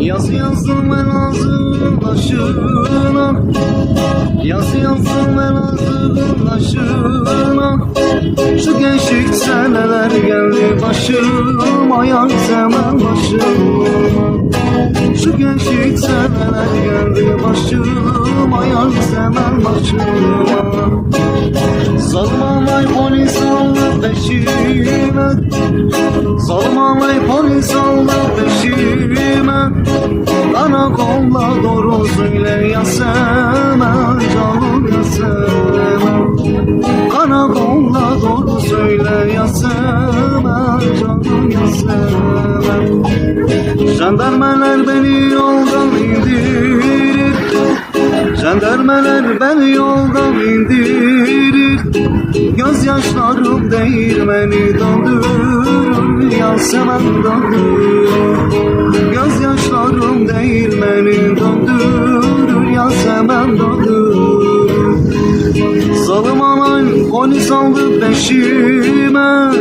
Yaz yazdım ben ağzının aşığına, yaz yazdım ben ağzının aşığına. Şu gençlik seneler geldi başıma, yar zaman başıma. Şu gençlik seneler geldi başıma, yar zaman başıma. Salmanay polis aldı peşime, salmanay polis aldı peşime. Karakolla doğru söyle ya sevmem, canım ya sevmem. Karakolla doğru söyle ya sevmem, canım ya sevmem. Jandarmalar beni yoldan indirir, jandarmalar beni yoldan indirir. Gözyaşlarım değirmeni doldurur, Yasemen doldurur. Gözyaşlarım değirmeni doldurur, Yasemen doldurur. Zalim anay polis aldı peşime,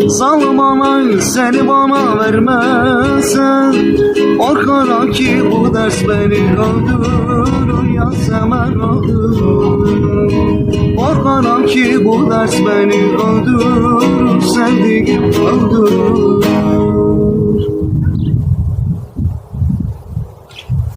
zalim anay seni bana vermezsen, korkarım ki bu ders beni öldürür, Yasemen öldürür. Korkarım ki bu ders beni öldürür, sevdiğim öldürür.